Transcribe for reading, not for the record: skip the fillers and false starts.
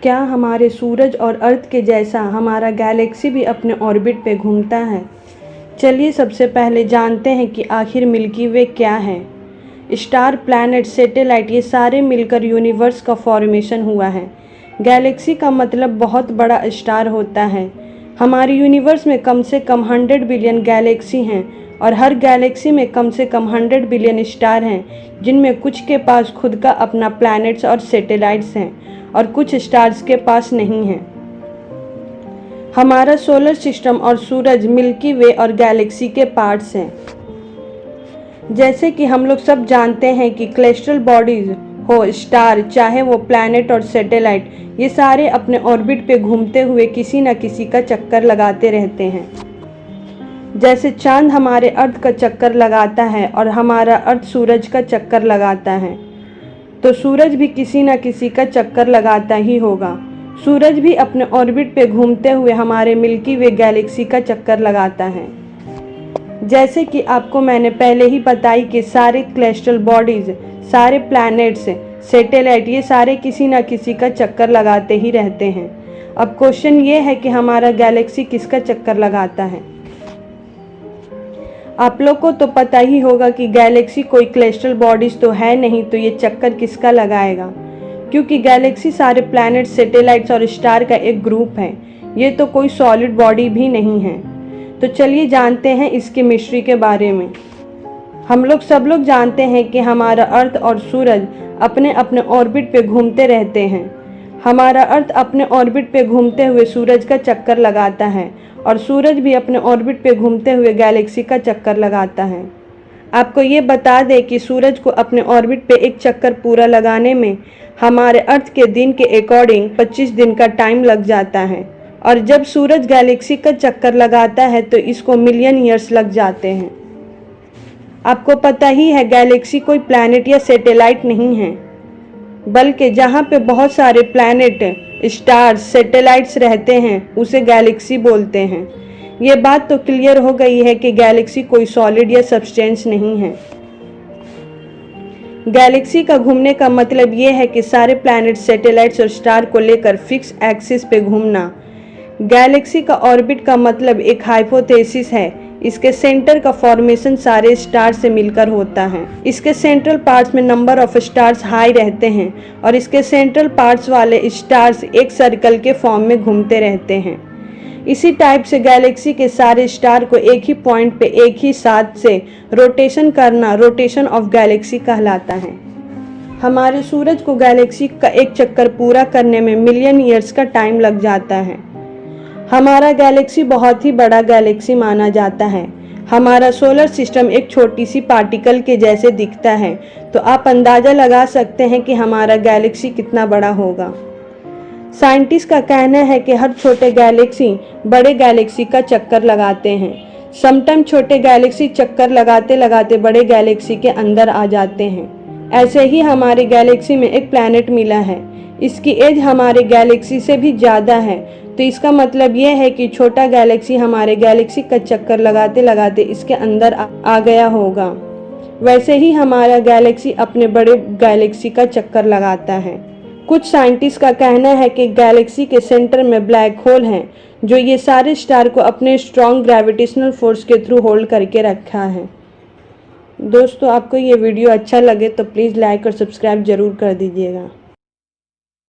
क्या हमारे सूरज और अर्थ के जैसा हमारा गैलेक्सी भी अपने ऑर्बिट पे घूमता है? चलिए सबसे पहले जानते हैं कि आखिर मिल्की वे क्या है। स्टार, प्लैनेट, सैटेलाइट ये सारे मिलकर यूनिवर्स का फॉर्मेशन हुआ है। गैलेक्सी का मतलब बहुत बड़ा स्टार होता है। हमारे यूनिवर्स में कम से कम 100 बिलियन गैलेक्सी हैं और हर गैलेक्सी में कम से कम 100 बिलियन स्टार हैं, जिनमें कुछ के पास खुद का अपना प्लैनेट्स और सैटेलाइट्स हैं और कुछ स्टार्स के पास नहीं हैं। हमारा सोलर सिस्टम और सूरज मिल्की वे और गैलेक्सी के पार्ट्स हैं। जैसे कि हम लोग सब जानते हैं कि कैलेस्ट्रल बॉडीज हो, स्टार, चाहे वो प्लैनेट और सैटेलाइट, ये सारे अपने ऑर्बिट पे घूमते हुए किसी न किसी का चक्कर लगाते रहते हैं। जैसे चांद हमारे अर्थ का चक्कर लगाता है और हमारा अर्थ सूरज का चक्कर लगाता है, तो सूरज भी किसी न किसी का चक्कर लगाता ही होगा। सूरज भी अपने ऑर्बिट पे घूमते हुए हमारे मिल्की वे गैलेक्सी का चक्कर लगाता है। जैसे कि आपको मैंने पहले ही बताई कि सारे कैलेस्ट्रल बॉडीज, सारे प्लैनेट्स, सैटेलाइट ये सारे किसी न किसी का चक्कर लगाते ही रहते हैं। अब क्वेश्चन ये है कि हमारा गैलेक्सी किसका चक्कर लगाता है? आप लोग को तो पता ही होगा कि गैलेक्सी कोई कैलेस्ट्रल बॉडीज तो है नहीं, तो ये चक्कर किसका लगाएगा? क्योंकि गैलेक्सी सारे प्लैनेट, सैटेलाइट्स और स्टार का एक ग्रुप है। ये तो कोई सॉलिड बॉडी भी नहीं है। तो चलिए जानते हैं इसके मिस्ट्री के बारे में। हम लोग सब लोग जानते हैं कि हमारा अर्थ और सूरज अपने अपने ऑर्बिट पे घूमते रहते हैं। हमारा अर्थ अपने ऑर्बिट पे घूमते हुए सूरज का चक्कर लगाता है और सूरज भी अपने ऑर्बिट पे घूमते हुए गैलेक्सी का चक्कर लगाता है। आपको ये बता दें कि सूरज को अपने ऑर्बिट पे एक चक्कर पूरा लगाने में हमारे अर्थ के दिन के अकॉर्डिंग 25 दिन का टाइम लग जाता है, और जब सूरज गैलेक्सी का चक्कर लगाता है तो इसको मिलियन ईयर्स लग जाते हैं। आपको पता ही है गैलेक्सी कोई प्लैनेट या सैटेलाइट नहीं है, बल्कि जहाँ पे बहुत सारे प्लैनेट, स्टार्स, सैटेलाइट्स रहते हैं उसे गैलेक्सी बोलते हैं। ये बात तो क्लियर हो गई है कि गैलेक्सी कोई सॉलिड या सब्सटेंस नहीं है। गैलेक्सी का घूमने का मतलब ये है कि सारे प्लैनेट, सैटेलाइट्स और स्टार को लेकर फिक्स एक्सिस पे घूमना। गैलेक्सी का ऑर्बिट का मतलब एक हाइपोथेसिस है। इसके सेंटर का फॉर्मेशन सारे स्टार से मिलकर होता है। इसके सेंट्रल पार्ट्स में नंबर ऑफ स्टार्स हाई रहते हैं और इसके सेंट्रल पार्ट्स वाले स्टार्स एक सर्कल के फॉर्म में घूमते रहते हैं। इसी टाइप से गैलेक्सी के सारे स्टार को एक ही पॉइंट पे एक ही साथ से रोटेशन करना रोटेशन ऑफ गैलेक्सी कहलाता है। हमारे सूरज को गैलेक्सी का एक चक्कर पूरा करने में मिलियन ईयर्स का टाइम लग जाता है। हमारा गैलेक्सी बहुत ही बड़ा गैलेक्सी माना जाता है। हमारा सोलर सिस्टम एक छोटी सी पार्टिकल के जैसे दिखता है, तो आप अंदाज़ा लगा सकते हैं कि हमारा गैलेक्सी कितना बड़ा होगा। साइंटिस्ट का कहना है कि हर छोटे गैलेक्सी बड़े गैलेक्सी का चक्कर लगाते हैं। समटाइम छोटे गैलेक्सी चक्कर लगाते लगाते बड़े गैलेक्सी के अंदर आ जाते हैं। ऐसे ही हमारे गैलेक्सी में एक प्लैनेट मिला है। इसकी एज हमारे गैलेक्सी से भी ज़्यादा है, तो इसका मतलब यह है कि छोटा गैलेक्सी हमारे गैलेक्सी का चक्कर लगाते लगाते इसके अंदर आ गया होगा। वैसे ही हमारा गैलेक्सी अपने बड़े गैलेक्सी का चक्कर लगाता है। कुछ साइंटिस्ट का कहना है कि गैलेक्सी के सेंटर में ब्लैक होल है, जो ये सारे स्टार को अपने स्ट्रॉन्ग ग्रेविटेशनल फोर्स के थ्रू होल्ड करके रखा है। दोस्तों, आपको ये वीडियो अच्छा लगे तो प्लीज़ लाइक और सब्सक्राइब ज़रूर कर दीजिएगा।